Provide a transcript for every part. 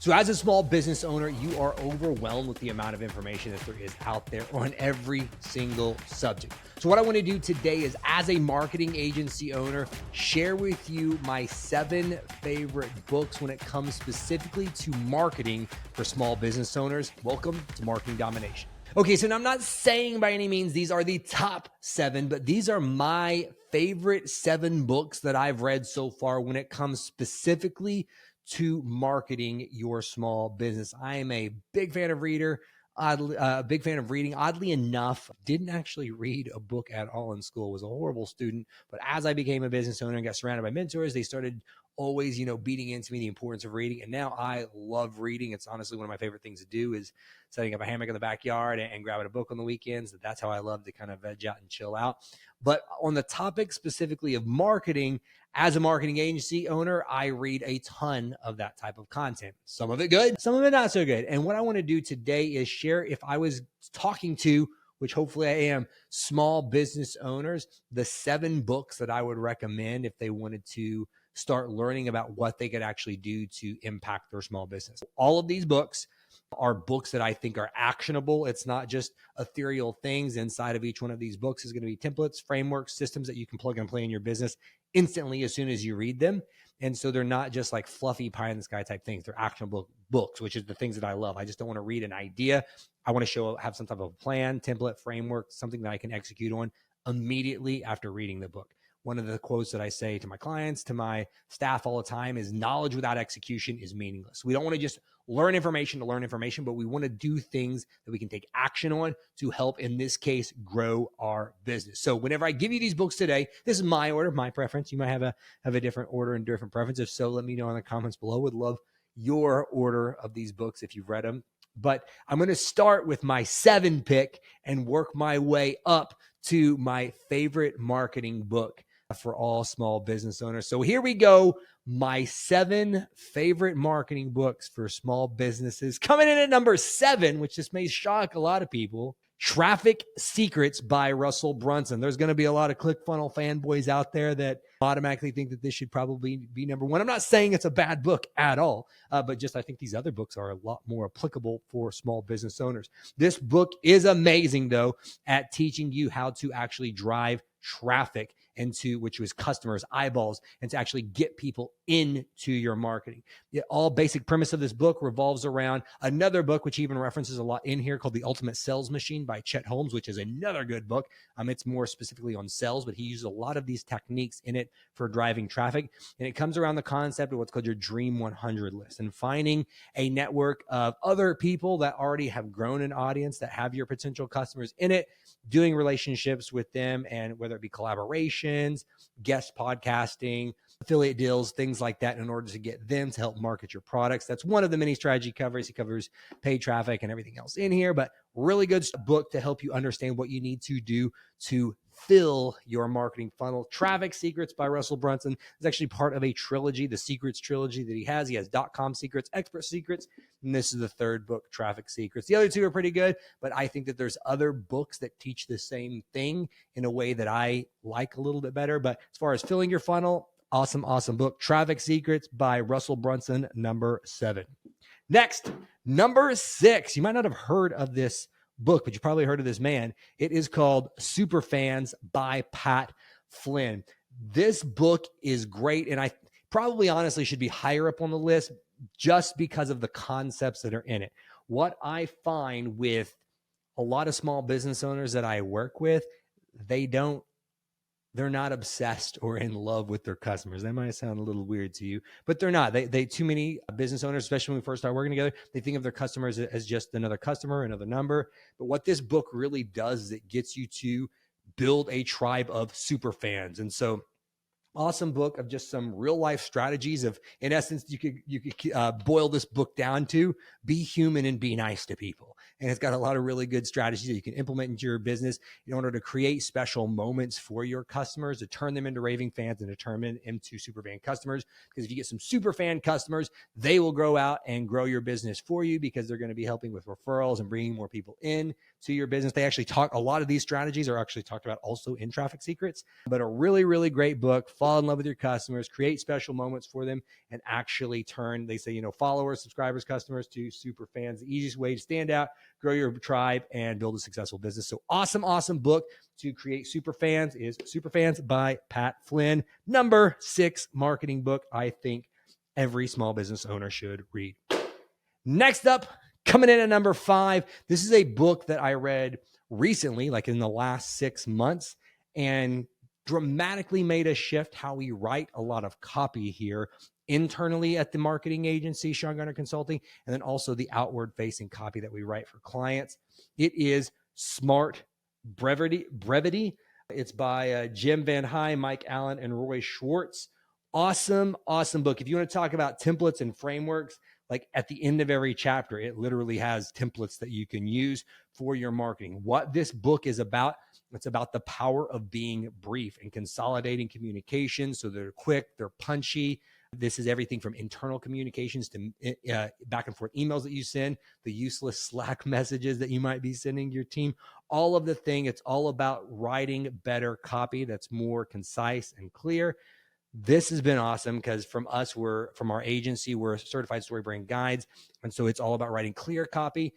So as a small business owner, you are overwhelmed with the amount of information that there is out there on every single subject. So what I want to do today is, as a marketing agency owner, share with you my 7 favorite books when it comes specifically to marketing for small business owners. Welcome to Marketing Domination. Okay, so now I'm not saying by any means these are the top 7, but these are my favorite 7 books that I've read so far when it comes specifically to marketing your small business. I am a big fan of reading. Oddly enough, didn't actually read a book at all in school. Was a horrible student. But as I became a business owner and got surrounded by mentors, they started always, beating into me the importance of reading. And now I love reading. It's honestly one of my favorite things to do is setting up a hammock in the backyard and grabbing a book on the weekends. That's how I love to kind of veg out and chill out. But on the topic specifically of marketing, as a marketing agency owner, I read a ton of that type of content. Some of it good, some of it not so good. And what I want to do today is share, if I was talking to, which hopefully I am, small business owners, the 7 books that I would recommend if they wanted to start learning about what they could actually do to impact their small business. All of these books are books that I think are actionable. It's not just ethereal things. Inside of each one of these books is going to be templates, frameworks, systems that you can plug and play in your business instantly as soon as you read them. And so they're not just like fluffy pie in the sky type things. They're actionable books, which is the things that I love. I just don't want to read an idea. I want to have some type of plan, template, framework, something that I can execute on immediately after reading the book. One of the quotes that I say to my clients, to my staff all the time is, knowledge without execution is meaningless. We don't want to just learn information to learn information, but we want to do things that we can take action on to help, in this case, grow our business. So whenever I give you these books today, this is my order, my preference. You might have a different order and different preference. If so, let me know in the comments below. Would love your order of these books if you've read them. But I'm going to start with my 7 pick and work my way up to my favorite marketing book for all small business owners. So here we go. My 7 favorite marketing books for small businesses. Coming in at number 7, which just may shock a lot of people, Traffic Secrets by Russell Brunson. There's going to be a lot of ClickFunnels fanboys out there that automatically think that this should probably be number 1. I'm not saying it's a bad book at all, but just I think these other books are a lot more applicable for small business owners. This book is amazing, though, at teaching you how to actually drive traffic into, which was customers, eyeballs, and to actually get people into your marketing. The all basic premise of this book revolves around another book, which even references a lot in here, called The Ultimate Sales Machine by Chet Holmes, which is another good book. It's more specifically on sales, but he uses a lot of these techniques in it for driving traffic. And it comes around the concept of what's called your Dream 100 list, and finding a network of other people that already have grown an audience, that have your potential customers in it, doing relationships with them, and whether it be collaborations, guest podcasting, affiliate deals, things like that, in order to get them to help market your products. That's one of the many strategy covers. He covers paid traffic and everything else in here, but really good book to help you understand what you need to do to fill your marketing funnel. Traffic Secrets by Russell Brunson is actually part of a trilogy, the Secrets trilogy that he has. He has .com secrets, expert secrets, and this is the 3rd book, Traffic Secrets. The other 2 are pretty good, but I think that there's other books that teach the same thing in a way that I like a little bit better. But as far as filling your funnel, awesome book. Traffic Secrets by Russell Brunson, number 7. Next, number 6. You might not have heard of this book, but you probably heard of this man. It is called Superfans by Pat Flynn. This book is great, and I probably honestly should be higher up on the list just because of the concepts that are in it. What I find with a lot of small business owners that I work with, they're not obsessed or in love with their customers. That might sound a little weird to you, but they're not. They too many business owners, especially when we first start working together, they think of their customers as just another customer, another number. But what this book really does is it gets you to build a tribe of super fans. And so, awesome book of just some real life strategies of, in essence, you could boil this book down to: be human and be nice to people. and it's got a lot of really good strategies that you can implement into your business in order to create special moments for your customers, to turn them into raving fans and to turn them into super fan customers. Because if you get some super fan customers, they will grow out and grow your business for you, because they're going to be helping with referrals and bringing more people in to your business. They actually talk, a lot of these strategies are actually talked about also in Traffic Secrets, but a really, really great book. Fall in love with your customers, create special moments for them, and actually turn, they say, followers, subscribers, customers to super fans. The easiest way to stand out, grow your tribe, and build a successful business. So awesome book to create super fans is Superfans by Pat Flynn. Number 6 marketing book I think every small business owner should read. Next up, coming in at number 5, this is a book that I read recently, like in the last 6 months, and dramatically made a shift how we write a lot of copy here internally at the marketing agency, Garner Consulting, and then also the outward facing copy that we write for clients. It is Smart Brevity. It's by Jim VandeHei, Mike Allen, and Roy Schwartz. Awesome book. If you want to talk about templates and frameworks, like at the end of every chapter, it literally has templates that you can use for your marketing. What this book is about, it's about the power of being brief and consolidating communications so they're quick, they're punchy. This is everything from internal communications to back and forth emails that you send, the useless Slack messages that you might be sending your team, all of the thing. It's all about writing better copy that's more concise and clear. This has been awesome because from our agency, we're certified StoryBrand guides. And so it's all about writing clear copy,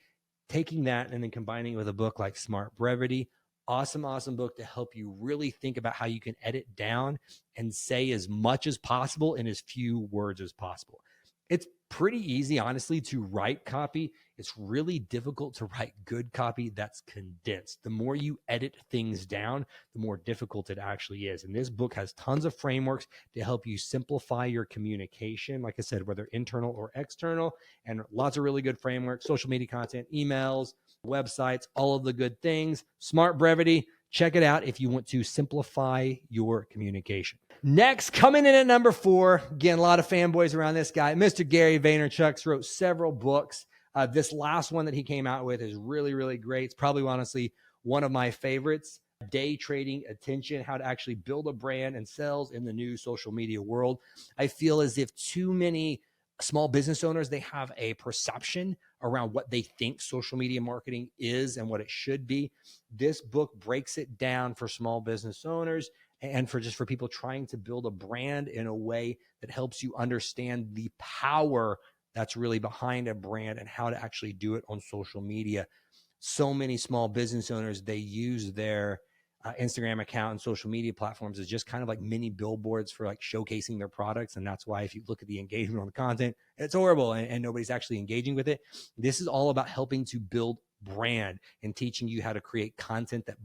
taking that and then combining it with a book like Smart Brevity. Awesome book to help you really think about how you can edit down and say as much as possible in as few words as possible. It's pretty easy, honestly, to write copy. It's really difficult to write good copy that's condensed. The more you edit things down, the more difficult it actually is. And this book has tons of frameworks to help you simplify your communication, like I said, whether internal or external, and lots of really good frameworks, social media content, emails, websites, all of the good things. Smart Brevity. Check it out if you want to simplify your communication. Next, coming in at number 4, again, a lot of fanboys around this guy. Mr. Gary Vaynerchuk wrote several books. This last one that he came out with is really, really great. It's probably honestly one of my favorites. Day Trading Attention, how to actually build a brand and sales in the new social media world. I feel as if too many small business owners, they have a perception around what they think social media marketing is and what it should be. This book breaks it down for small business owners and for people trying to build a brand in a way that helps you understand the power that's really behind a brand and how to actually do it on social media. So many small business owners, they use their Instagram account and social media platforms as just kind of like mini billboards for like showcasing their products. And that's why if you look at the engagement on the content, it's horrible and nobody's actually engaging with it. This is all about helping to build brand and teaching you how to create content that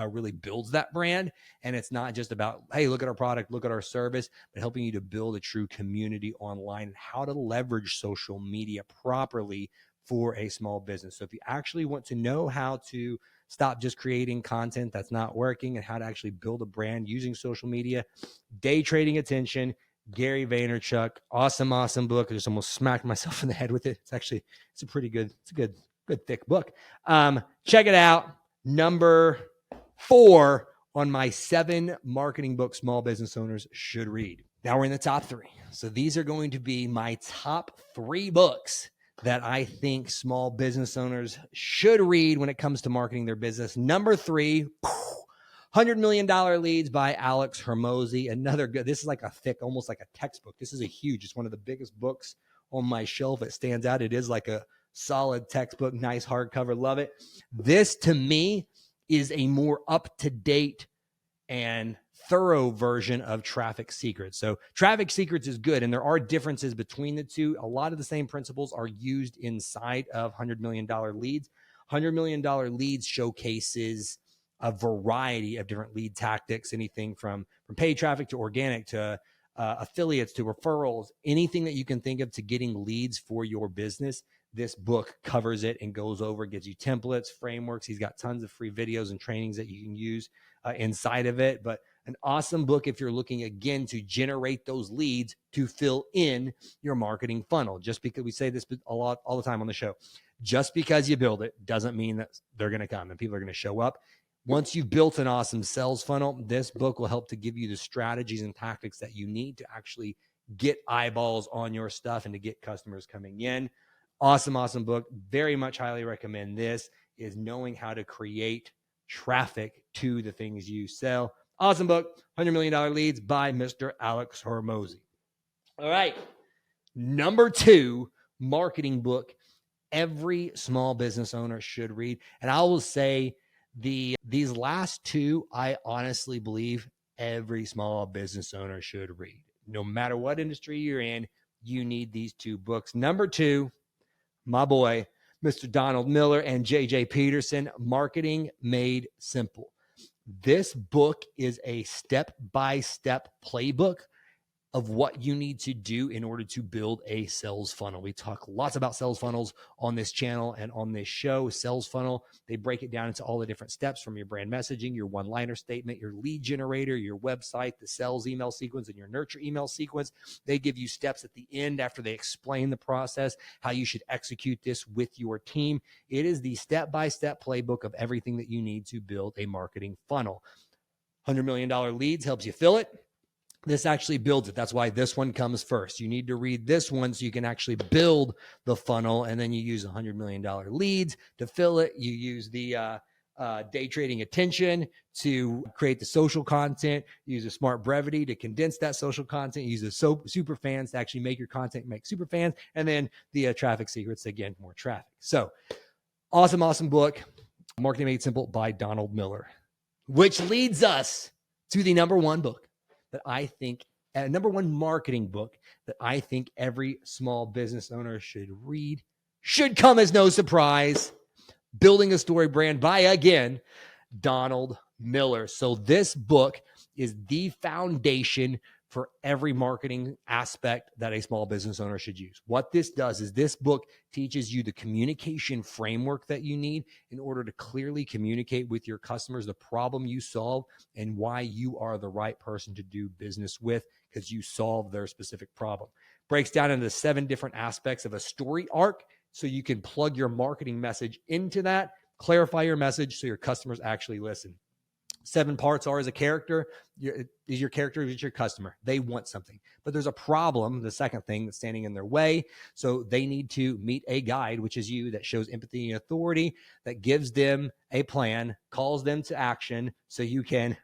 really builds that brand. And it's not just about, hey, look at our product, look at our service, but helping you to build a true community online and how to leverage social media properly for a small business. So if you actually want to know how to stop just creating content that's not working and how to actually build a brand using social media, Day Trading Attention, Gary Vaynerchuk, awesome book. I just almost smacked myself in the head with it. It's a pretty good, it's a good thick book. Check it out. Number 4 on my 7 marketing books small business owners should read. Now we're in the top 3. So these are going to be my top 3 books that I think small business owners should read when it comes to marketing their business. Number 3, $100 Million Leads by Alex Hormozi. Another good, this is like a thick, almost like a textbook. This is it's one of the biggest books on my shelf. It stands out. It is like a solid textbook, nice hardcover, love it. This to me is a more up-to-date and thorough version of Traffic Secrets. So Traffic Secrets is good, and there are differences between the two. A lot of the same principles are used inside of $100 Million Leads. $100 Million Leads showcases a variety of different lead tactics, anything from paid traffic to organic to affiliates to referrals, anything that you can think of to getting leads for your business. This book covers it and goes over, gives you templates, frameworks. He's got tons of free videos and trainings that you can use inside of it. But An awesome book if you're looking, again, to generate those leads to fill in your marketing funnel. Just because we say this a lot all the time on the show, just because you build it doesn't mean that they're going to come and people are going to show up. Once you've built an awesome sales funnel, this book will help to give you the strategies and tactics that you need to actually get eyeballs on your stuff and to get customers coming in. Awesome, awesome book. Very much highly recommend this. Is knowing how to create traffic to the things you sell. Awesome book, $100 Million Leads by Mr. Alex Hormozi. All right. Number 2 marketing book every small business owner should read. And I will say these last 2, I honestly believe every small business owner should read. No matter what industry you're in, you need these 2 books. Number 2, my boy, Mr. Donald Miller and JJ Peterson, Marketing Made Simple. This book is a step-by-step playbook of what you need to do in order to build a sales funnel. We talk lots about sales funnels on this channel and on this show. Sales funnel, they break it down into all the different steps from your brand messaging, your one-liner statement, your lead generator, your website, the sales email sequence, and your nurture email sequence. They give you steps at the end after they explain the process, how you should execute this with your team. It is the step-by-step playbook of everything that you need to build a marketing funnel. $100 Million Leads helps you fill it. This actually builds it. That's why this one comes first. You need to read this one so you can actually build the funnel, and then you use $100 Million Leads to fill it. You use the day trading attention to create the social content. You use a smart Brevity to condense that social content. You use the Superfans to actually make your content make Superfans, and then the traffic secrets, again, more traffic. So awesome, awesome book, Marketing Made Simple by Donald Miller, which leads us to the number 1 book that I think, number 1 marketing book that I think every small business owner should read. Should come as no surprise. Building a Story Brand by, again, Donald Miller. So this book is the foundation for every marketing aspect that a small business owner should use. What this does is this book teaches you the communication framework that you need in order to clearly communicate with your customers the problem you solve and why you are the right person to do business with, because you solve their specific problem. Breaks down into 7 different aspects of a story arc so you can plug your marketing message into that, clarify your message so your customers actually listen. 7 parts are as a character. Is your character is your customer. They want something, but there's a problem, the second thing, that's standing in their way. So they need to meet a guide, which is you, that shows empathy and authority, that gives them a plan, calls them to action so you can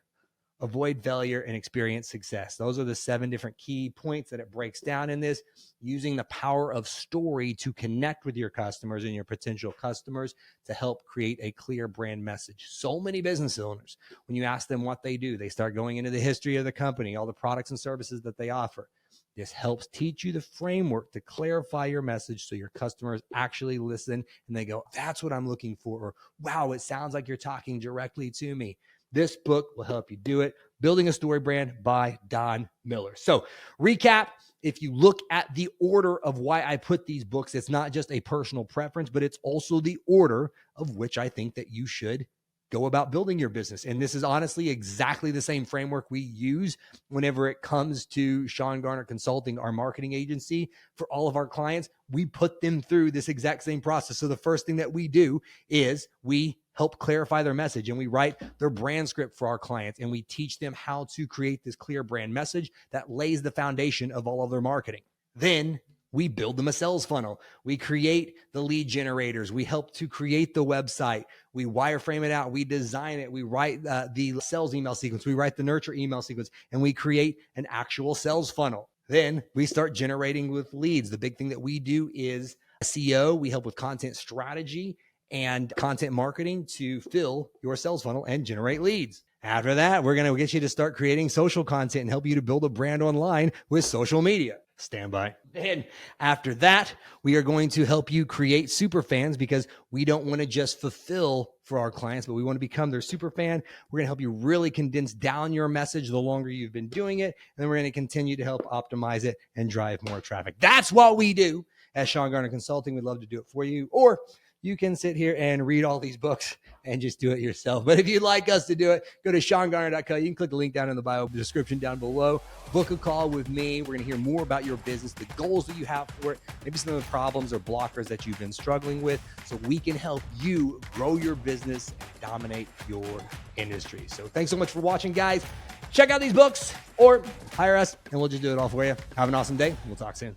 avoid failure and experience success. Those are the 7 different key points that it breaks down in this, using the power of story to connect with your customers and your potential customers to help create a clear brand message. So many business owners, when you ask them what they do, they start going into the history of the company, all the products and services that they offer. This helps teach you the framework to clarify your message so your customers actually listen and they go, that's what I'm looking for. Or, wow, it sounds like you're talking directly to me. This book will help you do it. Building a Story Brand by Don Miller. So recap, if you look at the order of why I put these books, it's not just a personal preference, but it's also the order of which I think that you should go about building your business. And this is honestly exactly the same framework we use whenever it comes to Sean Garner Consulting, our marketing agency. For all of our clients, we put them through this exact same process. So the first thing that we do is we help clarify their message and we write their brand script for our clients and we teach them how to create this clear brand message that lays the foundation of all of their marketing. Then we build them a sales funnel. We create the lead generators. We help to create the website. We wireframe it out. We design it. We write the sales email sequence. We write the nurture email sequence, and we create an actual sales funnel. Then we start generating with leads. The big thing that we do is SEO. We help with content strategy and content marketing to fill your sales funnel and generate leads. After that, we're going to get you to start creating social content and help you to build a brand online with social media. Stand by. Then after that, we are going to help you create Superfans, because we don't want to just fulfill for our clients, but we want to become their Superfan. We're going to help you really condense down your message the longer you've been doing it. And then we're going to continue to help optimize it and drive more traffic. That's what we do at Sean Garner Consulting. We'd love to do it for you. Or you can sit here and read all these books and just do it yourself. But if you'd like us to do it, go to SeanGarner.co. You can click the link down in the bio description down below. Book a call with me. We're going to hear more about your business, the goals that you have for it, maybe some of the problems or blockers that you've been struggling with, so we can help you grow your business and dominate your industry. So thanks so much for watching, guys. Check out these books or hire us and we'll just do it all for you. Have an awesome day. We'll talk soon.